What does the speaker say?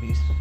20